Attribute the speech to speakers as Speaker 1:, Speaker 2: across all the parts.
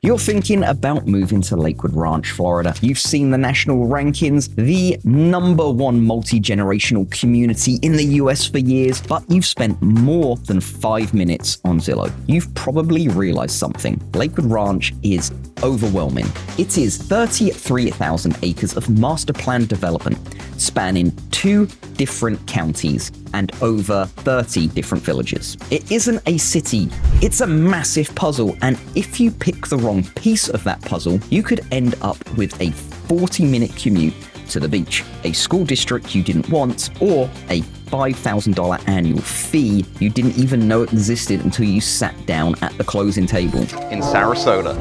Speaker 1: You're thinking about moving to Lakewood Ranch, Florida. You've seen the national rankings, the #1 multi-generational community in the US for years, but you've spent more than 5 minutes on Zillow. You've probably realized something. Lakewood Ranch is overwhelming. It is 33,000 acres of master plan development spanning 2 different counties and over 30 different villages. It isn't a city, it's a massive puzzle, and if you pick the wrong piece of that puzzle, you could end up with a 40-minute commute to the beach, a school district you didn't want, or a $5,000 annual fee you didn't even know existed until you sat down at the closing table in Sarasota.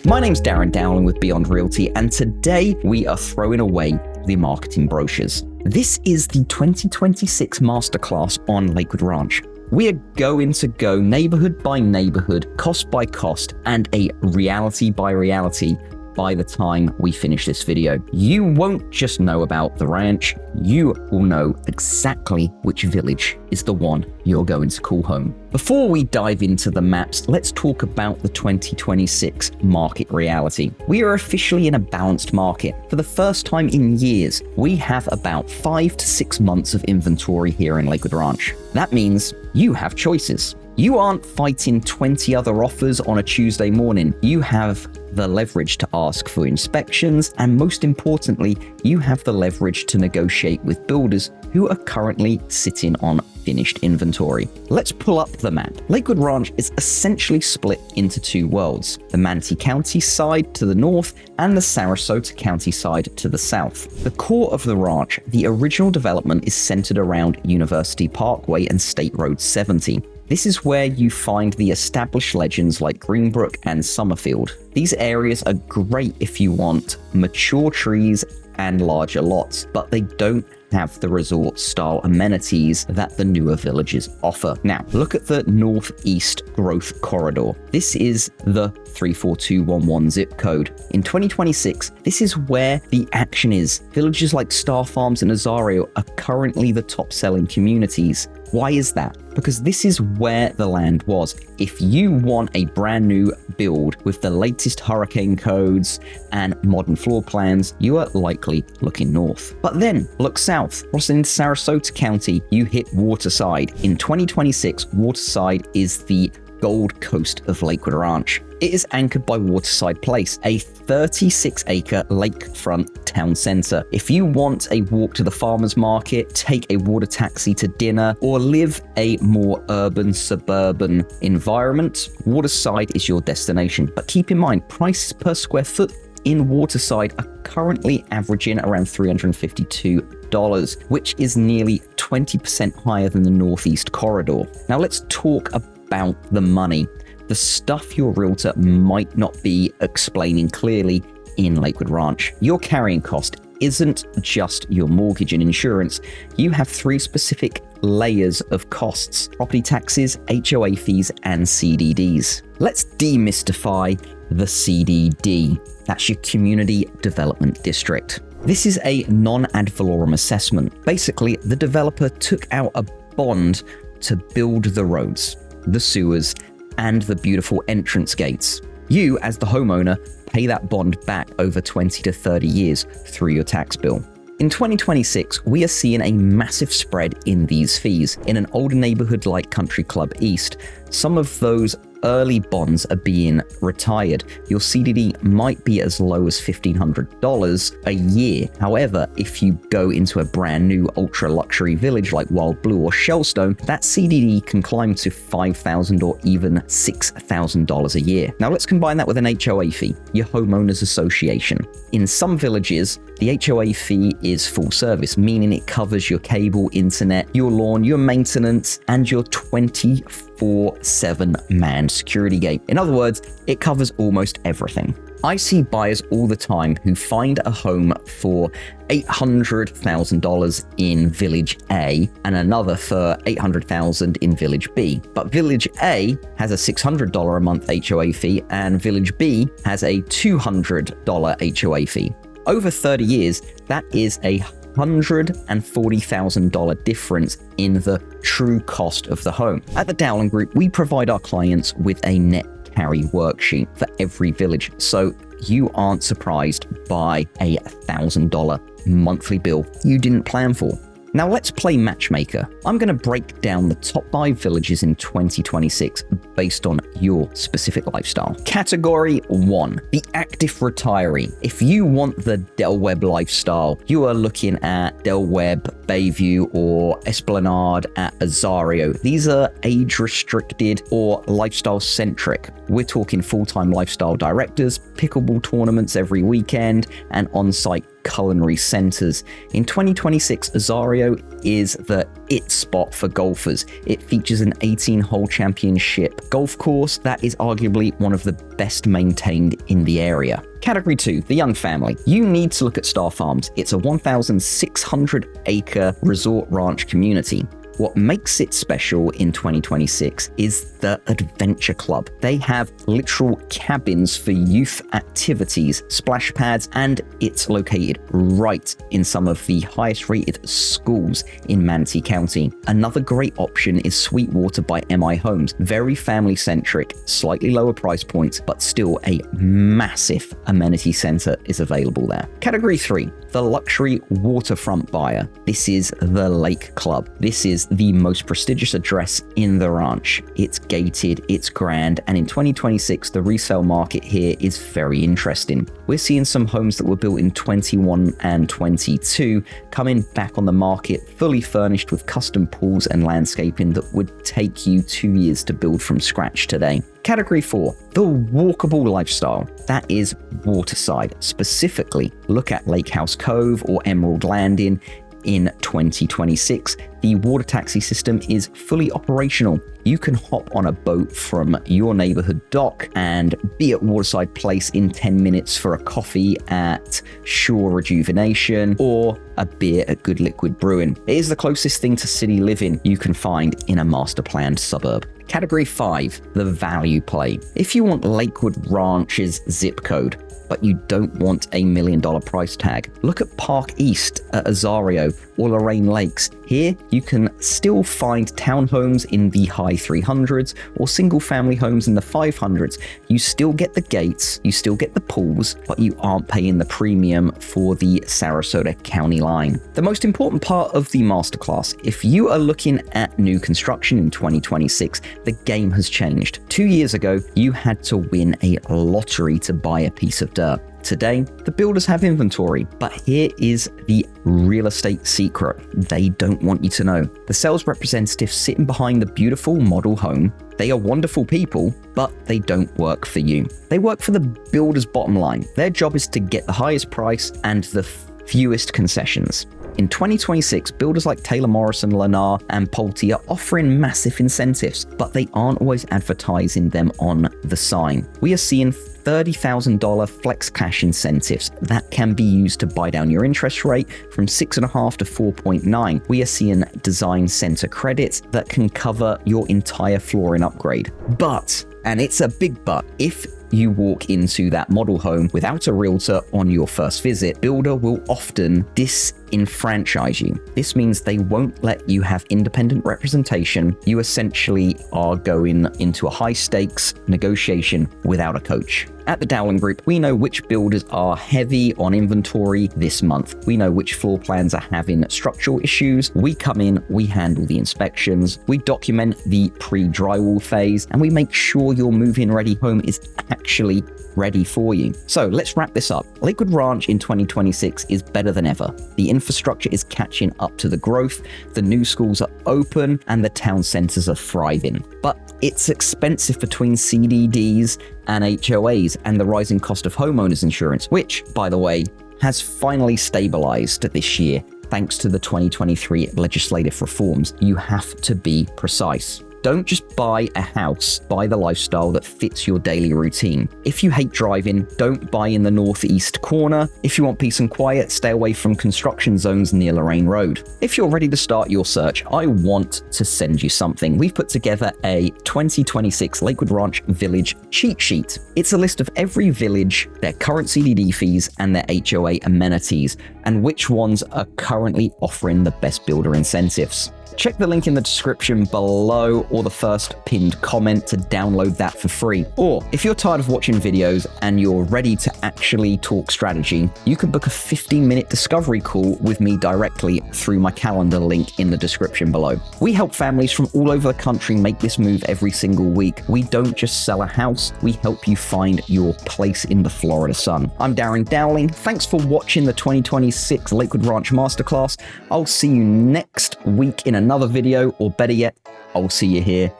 Speaker 1: My name's Darren Dowling with Beyond Realty, and today we are throwing away the marketing brochures. This is the 2026 masterclass on Lakewood Ranch. We are going to go neighborhood by neighborhood, cost by cost, and a reality by reality by the time we finish this video. You won't just know about the ranch, you will know exactly which village is the one you're going to call home. Before we dive into the maps, let's talk about the 2026 market reality. We are officially in a balanced market. For the first time in years, we have about 5 to 6 months of inventory here in Lakewood Ranch. That means you have choices. You aren't fighting 20 other offers on a Tuesday morning. You have the leverage to ask for inspections, and most importantly, you have the leverage to negotiate with builders who are currently sitting on finished inventory. Let's pull up the map. Lakewood Ranch is essentially split into 2 worlds, the Manatee County side to the north and the Sarasota County side to the south. The core of the ranch, the original development, is centered around University Parkway and State Road 70. This is where you find the established legends like Greenbrook and Summerfield. These areas are great if you want mature trees and larger lots, but they don't have the resort-style amenities that the newer villages offer. Now, look at the northeast growth corridor. This is the 34211 zip code. In 2026, this is where the action is. Villages like Star Farms and Azario are currently the top-selling communities. Why is that? Because this is where the land was. If you want a brand new build with the latest hurricane codes and modern floor plans, you are likely looking north. But then look south. Crossing into Sarasota County, you hit Waterside. In 2026, Waterside is the Gold Coast of Lakewood Ranch. It is anchored by Waterside Place, a 36-acre lakefront town center. If you want a walk to the farmer's market, take a water taxi to dinner, or live a more urban, suburban environment, Waterside is your destination. But keep in mind, prices per square foot in Waterside are currently averaging around $352, which is nearly 20% higher than the Northeast corridor. Now let's talk about the money, the stuff your realtor might not be explaining clearly in Lakewood Ranch. Your carrying cost isn't just your mortgage and insurance. You have 3 specific layers of costs: property taxes, HOA fees, and CDDs. Let's demystify the CDD. That's your Community Development District. This is a non-ad valorem assessment. Basically, the developer took out a bond to build the roads, the sewers, and the beautiful entrance gates. You, as the homeowner, pay that bond back over 20 to 30 years through your tax bill. In 2026, we are seeing a massive spread in these fees. In an older neighborhood like Country Club East, some of those early bonds are being retired. Your CDD might be as low as $1,500 a year. However, if you go into a brand new ultra luxury village like Wild Blue or Shellstone, that CDD can climb to $5,000 or even $6,000 a year. Now let's combine that with an HOA fee, your homeowners association. In some villages, the HOA fee is full service, meaning it covers your cable, internet, your lawn, your maintenance, and your 24/7 manned security gate. In other words, it covers almost everything. I see buyers all the time who find a home for $800,000 in Village A and another for $800,000 in Village B. But Village A has a $600 a month HOA fee and Village B has a $200 HOA fee. Over 30 years, that is a $140,000 difference in the true cost of the home. At the Dowling Group, we provide our clients with a net carry worksheet for every village, so you aren't surprised by a $1,000 monthly bill you didn't plan for. Now let's play matchmaker. I'm going to break down the top 5 villages in 2026 based on your specific lifestyle. Category 1, the active retiree. If you want the Del Webb lifestyle, you are looking at Del Webb, Bayview, or Esplanade at Azario. These are age restricted or lifestyle centric. We're talking full-time lifestyle directors, pickleball tournaments every weekend, and on-site culinary centers. In 2026, Azario is the it spot for golfers. It features an 18-hole championship golf course that is arguably one of the best maintained in the area. Category 2, the young family. You need to look at Star Farms. It's a 1,600-acre resort ranch community. What makes it special in 2026 is the Adventure Club. They have literal cabins for youth activities, splash pads, and it's located right in some of the highest rated schools in Manatee County. Another great option is Sweetwater by MI Homes. Very family centric, slightly lower price points, but still a massive amenity center is available there. Category 3, the luxury waterfront buyer. This is the Lake Club. This is the most prestigious address in the ranch. It's gated, it's grand, and in 2026, the resale market here is very interesting. We're seeing some homes that were built in 21 and 22 coming back on the market, fully furnished with custom pools and landscaping that would take you 2 years to build from scratch today. Category 4, the walkable lifestyle. That is waterside. Specifically, look at Lake House Cove or Emerald Landing. In 2026, the water taxi system is fully operational. You can hop on a boat from your neighborhood dock and be at Waterside Place in 10 minutes for a coffee at Shore Rejuvenation or a beer at Good Liquid Brewing. It is the closest thing to city living you can find in a master planned suburb. Category 5, the value play. If you want Lakewood Ranch's zip code, but you don't want a $1 million price tag, look at Park East at Azario or Lorraine Lakes. Here, you can still find townhomes in the high 300s or single family homes in the 500s. You still get the gates, you still get the pools, but you aren't paying the premium for the Sarasota County line. The most important part of the masterclass, if you are looking at new construction in 2026, the game has changed. 2 years ago, you had to win a lottery to buy a piece of dirt. Today, the builders have inventory, but here is the real estate secret they don't want you to know. The sales representatives sitting behind the beautiful model home, they are wonderful people, but they don't work for you. They work for the builder's bottom line. Their job is to get the highest price and the fewest concessions. In 2026, builders like Taylor Morrison, Lennar, and Pulte are offering massive incentives, but they aren't always advertising them on the sign. We are seeing $30,000 flex cash incentives that can be used to buy down your interest rate from 6.5 to 4.9. We are seeing design center credits that can cover your entire flooring upgrade. But, and it's a big but, if you walk into that model home without a realtor on your first visit, builder will often disenfranchise you. This means they won't let you have independent representation. You essentially are going into a high stakes negotiation without a coach. At the Dowling Group, we know which builders are heavy on inventory this month. We know which floor plans are having structural issues. We come in, we handle the inspections, we document the pre-drywall phase, and we make sure your move-in ready home is actually ready for you. So let's wrap this up. Lakewood Ranch in 2026 is better than ever. The infrastructure is catching up to the growth, the new schools are open, and the town centers are thriving. But it's expensive between CDDs and HOAs and the rising cost of homeowners insurance, which, by the way, has finally stabilized this year thanks to the 2023 legislative reforms. You have to be precise. Don't just buy a house, buy the lifestyle that fits your daily routine. If you hate driving, don't buy in the northeast corner. If you want peace and quiet, stay away from construction zones near Lorraine Road. If you're ready to start your search, I want to send you something. We've put together a 2026 Lakewood Ranch Village cheat sheet. It's a list of every village, their current CDD fees, and their HOA amenities, and which ones are currently offering the best builder incentives. Check the link in the description below or the first pinned comment to download that for free. Or if you're tired of watching videos and you're ready to actually talk strategy, you can book a 15-minute discovery call with me directly through my calendar link in the description below. We help families from all over the country make this move every single week. We don't just sell a house, we help you find your place in the Florida sun. I'm Darren Dowling. Thanks for watching the 2026 Lakewood Ranch Masterclass. I'll see you next week in another video, or better yet, I'll see you here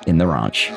Speaker 1: in the ranch.